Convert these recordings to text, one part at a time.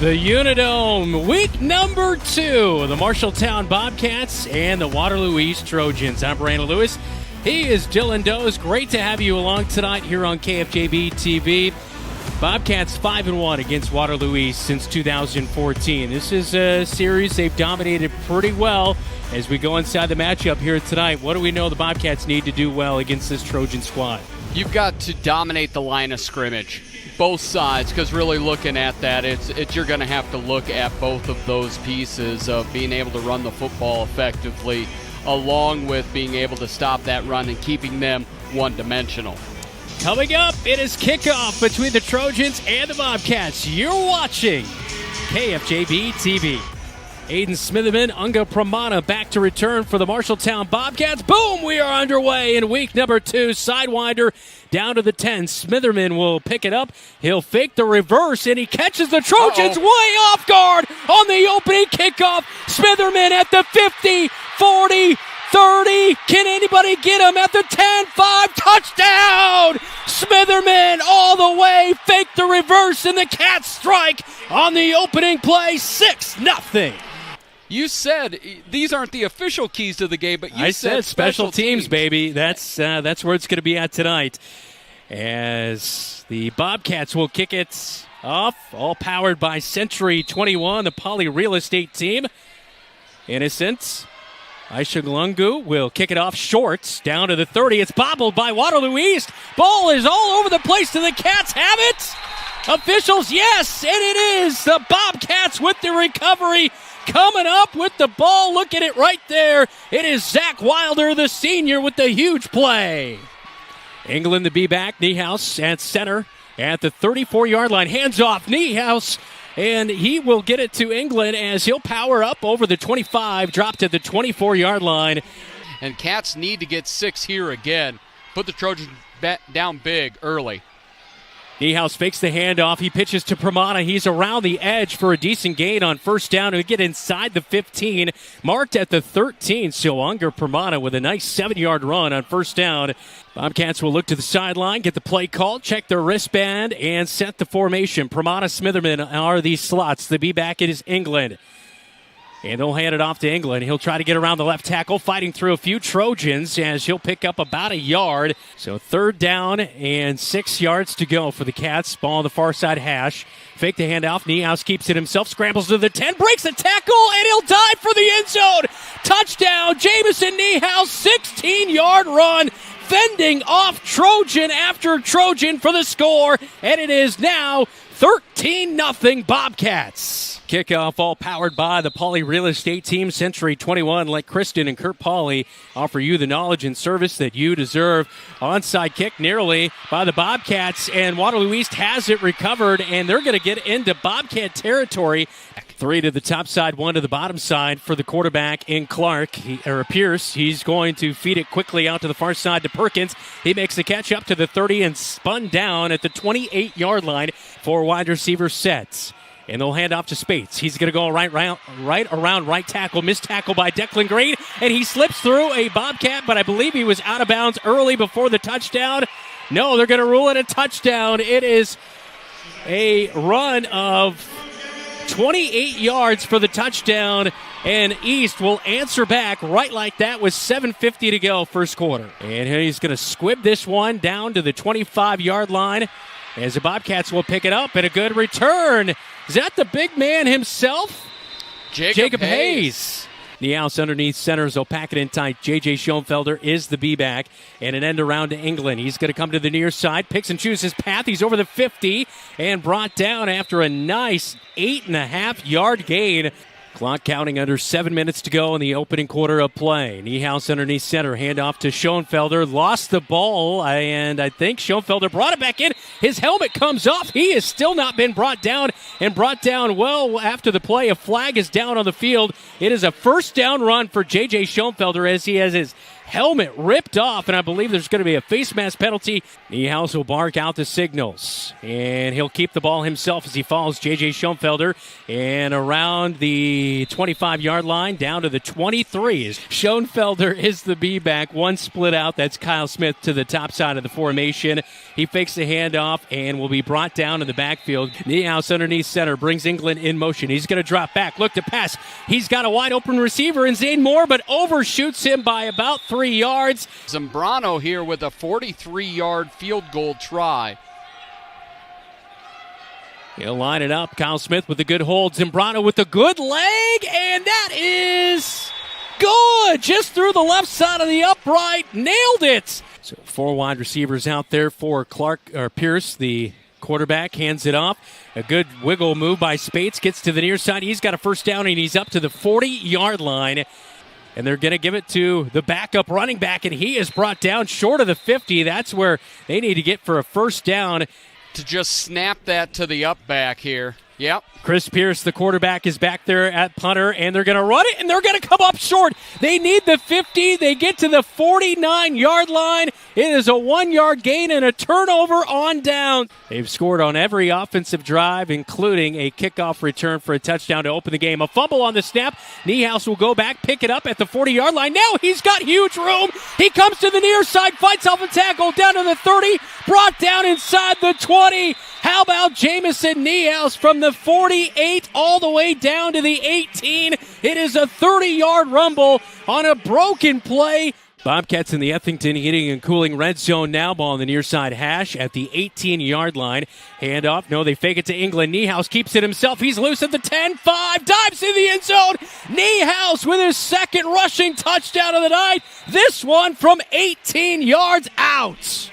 The Unidome, week number 2, the Marshalltown Bobcats and the Waterloo East Trojans. I'm Brandon Lewis. He is Dylan Does. Great to have you along tonight here on KFJB-TV. Bobcats 5-1 against Waterloo East since 2014. This is a series they've dominated pretty well. As we go inside the matchup here tonight, what do we know the Bobcats need to do well against this Trojan squad? You've got to dominate the line of scrimmage, both sides, because really looking at that, you're going to have to look at both of those pieces of being able to run the football effectively, along with being able to stop that run and keeping them one-dimensional. Coming up, it is kickoff between the Trojans and the Bobcats. You're watching KFJB-TV. Aiden Smitherman, Unga Pramana back to return for the Marshalltown Bobcats. Boom! We are underway in week number 2. Sidewinder down to the 10. Smitherman will pick it up. He'll fake the reverse, and he catches the Trojans way off guard on the opening kickoff. Smitherman at the 50, 40, 30. Can anybody get him at the 10? 5. Touchdown! Smitherman all the way. Fake the reverse, and the Cats strike on the opening play. 6-0. You said these aren't the official keys to the game, but you said special teams, baby. That's where it's going to be at tonight. As the Bobcats will kick it off, all powered by Century 21, the Poly Real Estate team. Innocent Aishaglungu will kick it off short, down to the 30. It's bobbled by Waterloo East. Ball is all over the place. Do the Cats have it? Officials, yes, and it is. The Bobcats with the recovery. Coming up with the ball. Look at it right there. It is Zach Wilder, the senior, with the huge play. England to be back. Niehaus at center at the 34-yard line. Hands off Niehaus. And he will get it to England as he'll power up over the 25, drop to the 24-yard line. And Cats need to get 6 here again. Put the Trojans down big early. Niehaus fakes the handoff. He pitches to Pramana. He's around the edge for a decent gain on first down. He'll get inside the 15, marked at the 13. So Unger Pramana with a nice 7-yard run on first down. Bobcats will look to the sideline, get the play called, check their wristband, and set the formation. Pramana, Smitherman are these slots. The B-back, it is England. And they'll hand it off to England. He'll try to get around the left tackle, fighting through a few Trojans as he'll pick up about a yard. So 3rd down and 6 yards to go for the Cats. Ball on the far side hash. Fake the handoff. Niehaus keeps it himself, scrambles to the 10, breaks the tackle, and he'll dive for the end zone. Touchdown, Jamison Niehaus, 16-yard run. Fending off Trojan after Trojan for the score. And it is now 13-0 Bobcats. Kickoff all powered by the Poly Real Estate team. Century 21, let Kristen and Kurt Poly offer you the knowledge and service that you deserve. Onside kick nearly by the Bobcats, and Waterloo East has it recovered, and they're going to get into Bobcat territory. 3 to the top side, 1 to the bottom side for the quarterback in Pierce. He's going to feed it quickly out to the far side to Perkins. He makes the catch up to the 30 and spun down at the 28-yard line for wide receiver sets. And they'll hand off to Spates. He's going to go right around right tackle. Missed tackle by Declan Green. And he slips through a Bobcat, but I believe he was out of bounds early before the touchdown. No, they're going to rule it a touchdown. It is a run of 28 yards for the touchdown. And East will answer back right like that with 7:50 to go first quarter. And he's going to squib this one down to the 25-yard line. As the Bobcats will pick it up, and a good return. Is that the big man himself? Jacob Hayes. Niehaus underneath centers. They'll pack it in tight. J.J. Schoenfelder is the B-back. And an end around to England. He's going to come to the near side. Picks and chooses his path. He's over the 50 and brought down after a nice 8.5-yard gain. Clock counting under 7 minutes to go in the opening quarter of play. Niehaus underneath center. Handoff to Schoenfelder. Lost the ball, and I think Schoenfelder brought it back in. His helmet comes off. He has still not been brought down, and brought down well after the play. A flag is down on the field. It is a first down run for J.J. Schoenfelder as he has his helmet ripped off, and I believe there's going to be a face mask penalty. Niehaus will bark out the signals, and he'll keep the ball himself as he follows J.J. Schoenfelder, and around the 25-yard line down to the 23. Schoenfelder is the B-back, one split out. That's Kyle Smith to the top side of the formation. He fakes the handoff and will be brought down in the backfield. Niehaus underneath center brings England in motion. He's going to drop back, look to pass. He's got a wide open receiver in Zane Moore, but overshoots him by about 3 yards. Zambrano here with a 43-yard field goal try. He'll line it up. Kyle Smith with a good hold. Zambrano with a good leg, and that is good. Just through the left side of the upright. Nailed it. So 4 wide receivers out there for Pierce, the quarterback, hands it off. A good wiggle move by Spates. Gets to the near side. He's got a first down, and he's up to the 40-yard line. And they're going to give it to the backup running back, and he is brought down short of the 50. That's where they need to get for a first down. To just snap that to the up back here. Yep. Chris Pierce, the quarterback, is back there at punter, and they're going to run it, and they're going to come up short. They need the 50. They get to the 49-yard line. It is a 1-yard gain and a turnover on down. They've scored on every offensive drive, including a kickoff return for a touchdown to open the game. A fumble on the snap. Niehaus will go back, pick it up at the 40-yard line. Now he's got huge room. He comes to the near side, fights off a tackle down to the 30, brought down inside the 20. How about Jamison Niehaus from the 48 all the way down to the 18? It is a 30-yard rumble on a broken play. Bobcats in the Ethington Heating and Cooling red zone now. Ball on the near side hash at the 18-yard line. Handoff. No, they fake it to England. Niehaus keeps it himself. He's loose at the 10-5. Dives in the end zone. Niehaus with his second rushing touchdown of the night. This one from 18 yards out.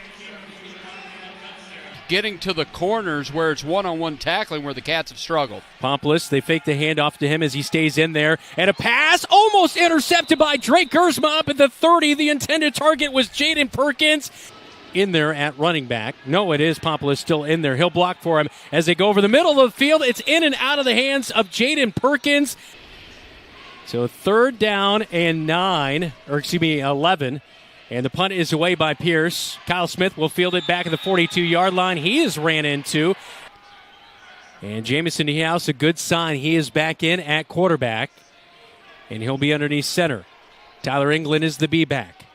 Getting to the corners where it's one-on-one tackling where the Cats have struggled. Pomplus, they fake the handoff to him as he stays in there. And a pass almost intercepted by Drake Gersma up at the 30. The intended target was Jaden Perkins. In there at running back. No, it is Pomplus still in there. He'll block for him as they go over the middle of the field. It's in and out of the hands of Jaden Perkins. So 3rd down and 11. And the punt is away by Pierce. Kyle Smith will field it back at the 42-yard line. He is ran into. And Jamison Niehaus, a good sign. He is back in at quarterback. And he'll be underneath center. Tyler England is the B-back.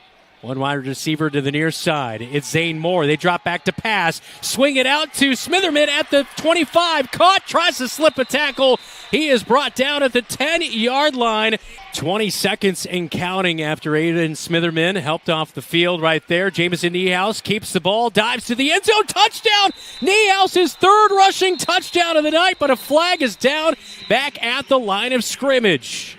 One wide receiver to the near side. It's Zane Moore. They drop back to pass. Swing it out to Smitherman at the 25. Caught. Tries to slip a tackle. He is brought down at the 10-yard line. 20 seconds and counting after Aiden Smitherman helped off the field right there. Jamison Niehaus keeps the ball. Dives to the end zone. Touchdown! Niehaus, his 3rd rushing touchdown of the night, but a flag is down back at the line of scrimmage.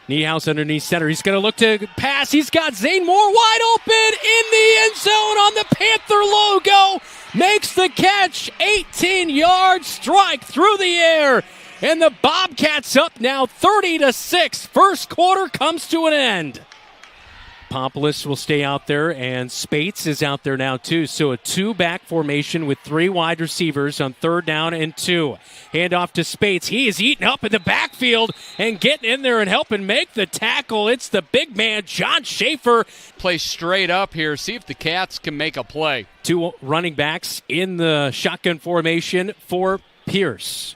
Niehaus underneath center. He's going to look to pass. He's got Zane Moore wide open in the end zone on the Panther logo. Makes the catch. 18-yard strike through the air. And the Bobcats up now 30-6. First quarter comes to an end. Pomplus will stay out there, and Spates is out there now too. So a 2-back formation with 3 wide receivers on 3rd down and 2. Handoff to Spates. He is eating up in the backfield and getting in there and helping make the tackle. It's the big man, John Schaefer. Play straight up here. See if the Cats can make a play. 2 running backs in the shotgun formation for Pierce.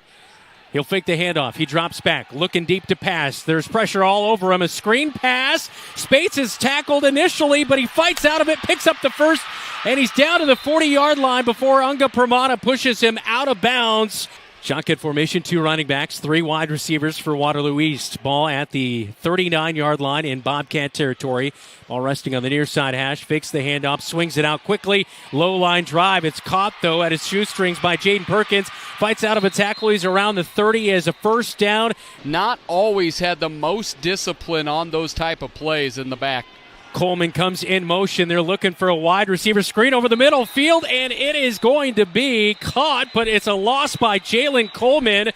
He'll fake the handoff. He drops back, looking deep to pass. There's pressure all over him. A screen pass. Spates is tackled initially, but he fights out of it, picks up the first, and he's down to the 40-yard line before Unga Pramana pushes him out of bounds. Shotgun formation, 2 running backs, 3 wide receivers for Waterloo East. Ball at the 39-yard line in Bobcat territory. Ball resting on the near side hash. Fakes the handoff, swings it out quickly. Low line drive. It's caught, though, at his shoestrings by Jaden Perkins. Fights out of a tackle. He's around the 30 as a first down. Not always had the most discipline on those type of plays in the back. Coleman comes in motion. They're looking for a wide receiver screen over the middle field, and it is going to be caught, but it's a loss by Jalen Coleman.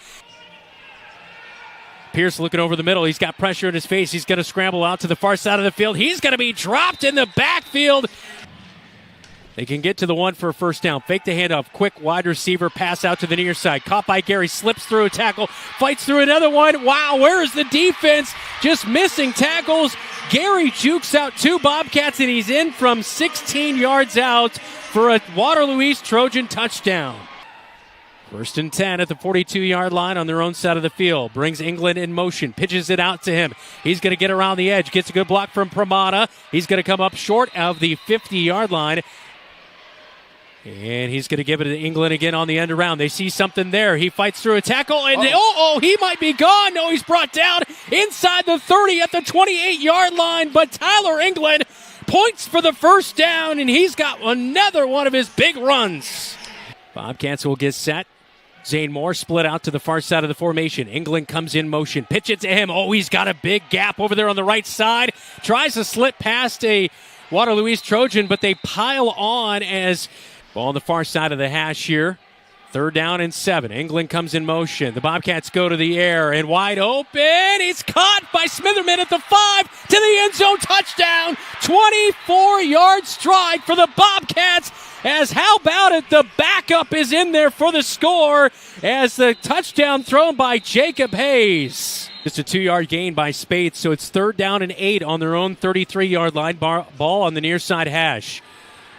Pierce looking over the middle. He's got pressure in his face. He's going to scramble out to the far side of the field. He's going to be dropped in the backfield. They can get to the one for a first down. Fake the handoff. Quick wide receiver pass out to the near side. Caught by Gary. Slips through a tackle. Fights through another one. Wow, where is the defense? Just missing tackles. Gary jukes out two Bobcats, and he's in from 16 yards out for a Waterloo East Trojan touchdown. 1st and 10 at the 42-yard line on their own side of the field. Brings England in motion. Pitches it out to him. He's going to get around the edge. Gets a good block from Pramada. He's going to come up short of the 50-yard line. And he's going to give it to England again on the end around. They see something there. He fights through a tackle, and he might be gone. No, he's brought down inside the 30 at the 28-yard line. But Tyler England points for the first down, and he's got another one of his big runs. Bobcats will get set. Zane Moore split out to the far side of the formation. England comes in motion. Pitch it to him. Oh, he's got a big gap over there on the right side. Tries to slip past a Waterloo East Trojan, but they pile on as ball on the far side of the hash here. 3rd down and 7. England comes in motion. The Bobcats go to the air and wide open. He's caught by Smitherman at the 5 to the end zone. Touchdown. 24-yard stride for the Bobcats. As how about it? The backup is in there for the score as the touchdown thrown by Jacob Hayes. Just a 2-yard gain by Spates, so it's 3rd down and 8 on their own 33-yard line. Ball on the near side hash.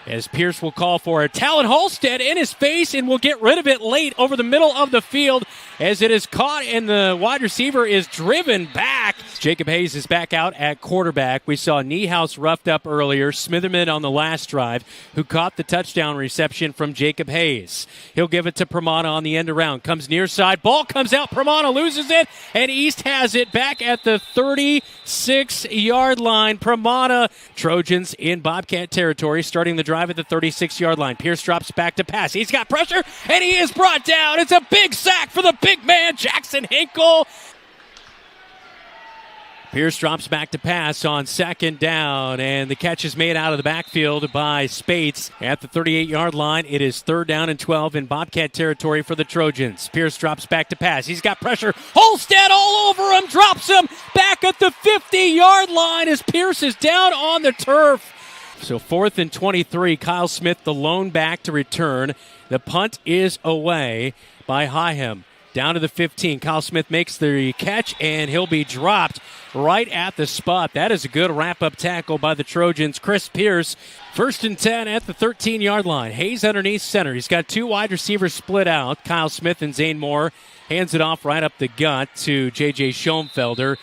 As Pierce will call for it. Talon Halstead in his face and will get rid of it late over the middle of the field as it is caught and the wide receiver is driven back. Jacob Hayes is back out at quarterback. We saw Niehaus roughed up earlier. Smitherman on the last drive who caught the touchdown reception from Jacob Hayes. He'll give it to Pramana on the end around. Comes near side. Ball comes out. Pramana loses it and East has it back at the 36-yard line. Pramana, Trojans in Bobcat territory starting the drive at the 36-yard line. Pierce drops back to pass. He's got pressure, and he is brought down. It's a big sack for the big man, Jackson Hinkle. Pierce drops back to pass on 2nd down, and the catch is made out of the backfield by Spates at the 38-yard line. It is 3rd down and 12 in Bobcat territory for the Trojans. Pierce drops back to pass. He's got pressure. Holstead all over him, drops him back at the 50-yard line as Pierce is down on the turf. So 4th and 23, Kyle Smith, the lone back to return. The punt is away by Hyham. Down to the 15. Kyle Smith makes the catch, and he'll be dropped right at the spot. That is a good wrap-up tackle by the Trojans. Chris Pierce, 1st and 10 at the 13-yard line. Hayes underneath center. He's got two wide receivers split out. Kyle Smith and Zane Moore hands it off right up the gut to J.J. Schoenfelder.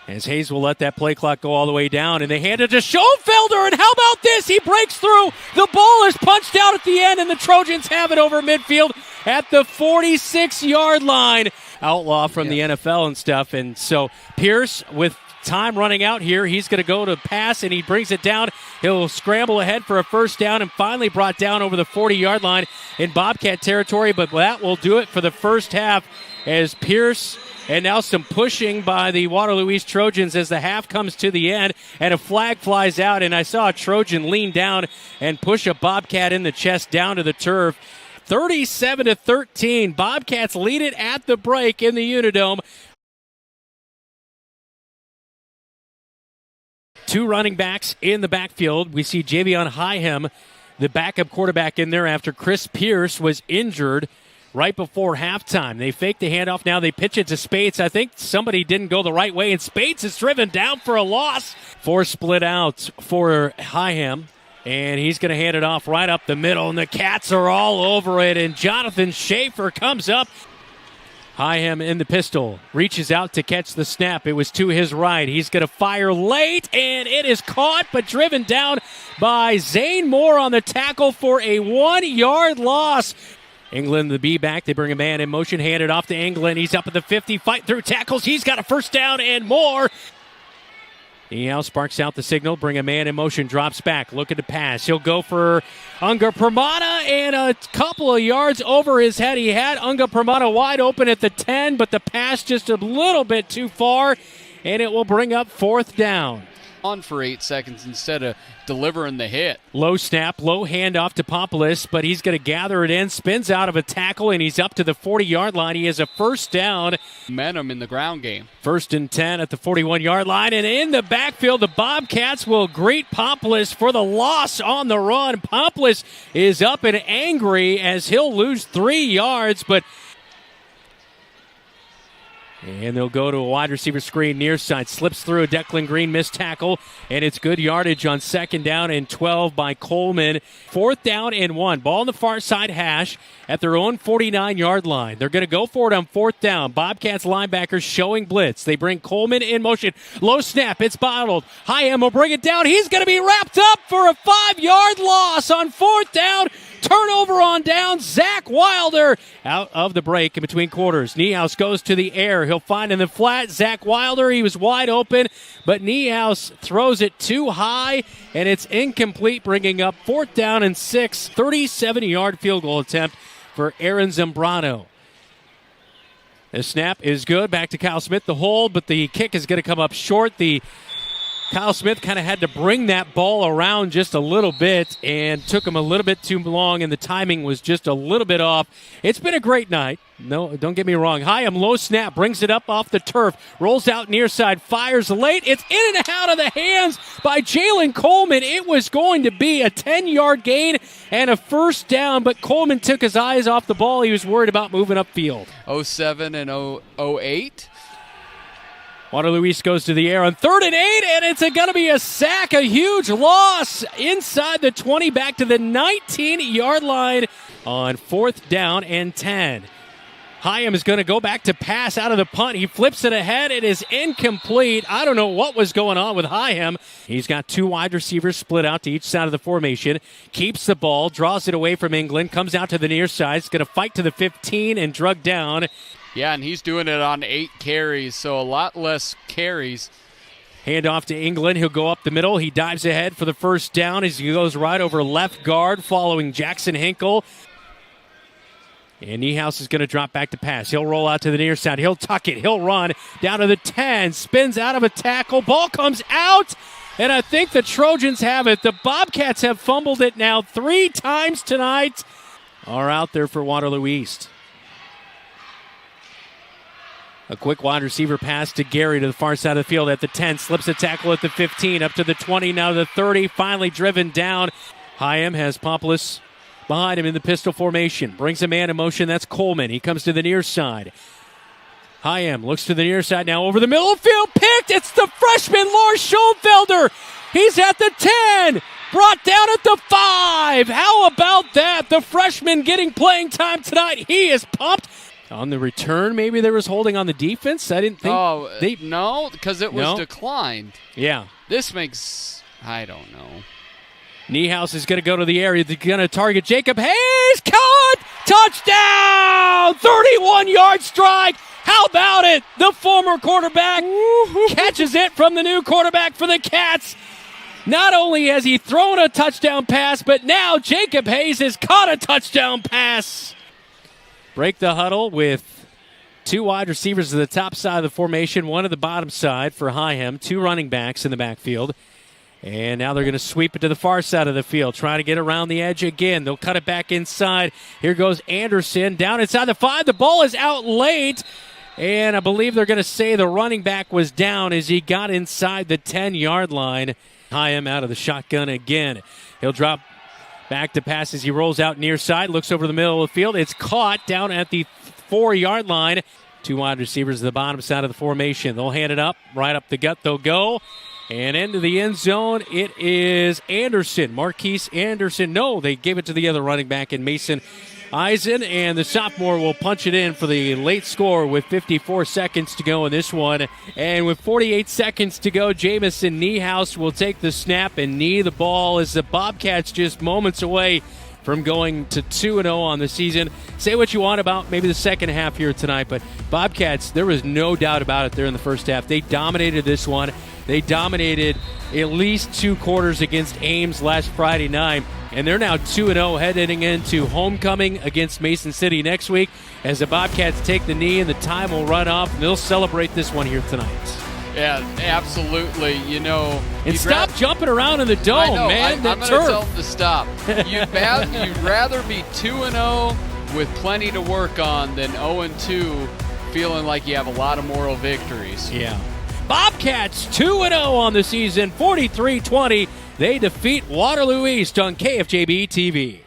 As Hayes will let that play clock go all the way down, and they hand it to Schoenfelder, and how about this? He breaks through. The ball is punched out at the end, and the Trojans have it over midfield at the 46-yard line. Outlaw from the NFL and stuff, and so Pierce with time running out here. He's going to go to pass, and he brings it down. He'll scramble ahead for a first down and finally brought down over the 40-yard line in Bobcat territory, but that will do it for the first half as Pierce. And now some pushing by the Waterloo East Trojans as the half comes to the end and a flag flies out. And I saw a Trojan lean down and push a Bobcat in the chest down to the turf. 37-13. Bobcats lead it at the break in the Unidome. Two running backs in the backfield. We see Javion Hyham, the backup quarterback, in there after Chris Pierce was injured right before halftime. They fake the handoff. Now they pitch it to Spates. I think somebody didn't go the right way, and Spates is driven down for a loss. 4 split out for Hyham, and he's going to hand it off right up the middle, and the Cats are all over it, and Jonathan Schaefer comes up. Hyham in the pistol, reaches out to catch the snap. It was to his right. He's going to fire late, and it is caught but driven down by Zane Moore on the tackle for a 1-yard loss. England, the B-back, they bring a man in motion, hand it off to England. He's up at the 50, fight through tackles. He's got a first down and more. He now sparks out the signal, bring a man in motion, drops back, looking to pass. He'll go for Unga Pramana, and a couple of yards over his head. He had Unga Pramana wide open at the 10, but the pass just a little bit too far, and it will bring up 4th down. on for 8 seconds instead of delivering the hit. Low snap, low handoff to Populus, but he's going to gather it in, spins out of a tackle, and he's up to the 40-yard line. He has a first down. Momentum in the ground game. 1st and 10 at the 41-yard line, and in the backfield, the Bobcats will greet Populus for the loss on the run. Populus is up and angry as he'll lose 3 yards, but and they'll go to a wide receiver screen near side. Slips through a Declan Green missed tackle, and it's good yardage on 2nd down and 12 by Coleman. 4th down and 1. Ball on the far side hash at their own 49-yard line. They're going to go for it on 4th down. Bobcats linebackers showing blitz. They bring Coleman in motion. Low snap. It's bottled. Hyam will bring it down. He's going to be wrapped up for a 5-yard loss on 4th down. Turnover on down. Zach Wilder out of the break in between quarters. Niehaus goes to the air. He'll find in the flat Zach Wilder. He was wide open, but Niehaus throws it too high, and it's incomplete, bringing up 4th down and 6. 37-yard field goal attempt for Aaron Zambrano. The snap is good. Back to Kyle Smith. The hold, but the kick is going to come up short. Kyle Smith kind of had to bring that ball around just a little bit and took him a little bit too long, and the timing was just a little bit off. It's been a great night. No, don't get me wrong. Hyam, low snap, brings it up off the turf, rolls out near side, fires late. It's in and out of the hands by Jalen Coleman. It was going to be a 10-yard gain and a first down, but Coleman took his eyes off the ball. He was worried about moving upfield. 07 and 08. Waterloo East goes to the air on 3rd and 8, and it's going to be a sack, a huge loss inside the 20, back to the 19-yard line on 4th down and 10. Hyam is going to go back to pass out of the punt. He flips it ahead. It is incomplete. I don't know what was going on with Hyam. He's got 2 wide receivers split out to each side of the formation. Keeps the ball, draws it away from England, comes out to the near side. He's going to fight to the 15 and drug down. Yeah, and he's doing it on 8 carries, so a lot less carries. Hand off to England. He'll go up the middle. He dives ahead for the first down as he goes right over left guard following Jackson Hinkle. And Niehaus is going to drop back to pass. He'll roll out to the near side. He'll tuck it. He'll run down to the 10. Spins out of a tackle. Ball comes out. And I think the Trojans have it. The Bobcats have fumbled it now 3 times tonight. Are out there for Waterloo East. A quick wide receiver pass to Gary to the far side of the field at the 10. Slips a tackle at the 15, up to the 20, now the 30. Finally driven down. Hyam has Populus behind him in the pistol formation. Brings a man in motion. That's Coleman. He comes to the near side. Hyam looks to the near side now over the middle of the field. Picked. It's the freshman Lars Schoenfelder. He's at the 10. Brought down at the 5. How about that? The freshman getting playing time tonight. He is pumped. On the return, maybe there was holding on the defense. I didn't think. No, because it was declined. Yeah. This makes, I don't know. Niehaus is going to go to the area. They're going to target Jacob Hayes. Caught! Touchdown! 31-yard strike. How about it? The former quarterback catches it from the new quarterback for the Cats. Not only has he thrown a touchdown pass, but now Jacob Hayes has caught a touchdown pass. Break the huddle with 2 wide receivers to the top side of the formation, 1 to the bottom side for Hyam, 2 running backs in the backfield. And now they're going to sweep it to the far side of the field, trying to get around the edge again. They'll cut it back inside. Here goes Anderson down inside the 5. The ball is out late. And I believe they're going to say the running back was down as he got inside the 10-yard line. Hyam out of the shotgun again. He'll drop back to pass as he rolls out near side, looks over the middle of the field. It's caught down at the 4-yard line. 2 wide receivers to the bottom side of the formation. They'll hand it up, right up the gut they'll go. And into the end zone, it is Anderson, Marquise Anderson. No, they gave it to the other running back in Mason Eisen, and the sophomore will punch it in for the late score with 54 seconds to go in this one. And with 48 seconds to go, Jamison Niehaus will take the snap and knee the ball as the Bobcats just moments away from going to 2-0 on the season. Say what you want about maybe the second half here tonight, but Bobcats, there was no doubt about it there in the first half. They dominated this one. They dominated at least 2 quarters against Ames last Friday night, and they're now 2-0 heading into homecoming against Mason City next week as the Bobcats take the knee and the time will run off, and they'll celebrate this one here tonight. Yeah, absolutely. And stop jumping around in the dome, I know. man. I'm going to tell them to stop. You'd rather be 2-0 with plenty to work on than 0-2 feeling like you have a lot of moral victories. Yeah. Bobcats 2-0 on the season, 43-20. They defeat Waterloo East on KFJB-TV.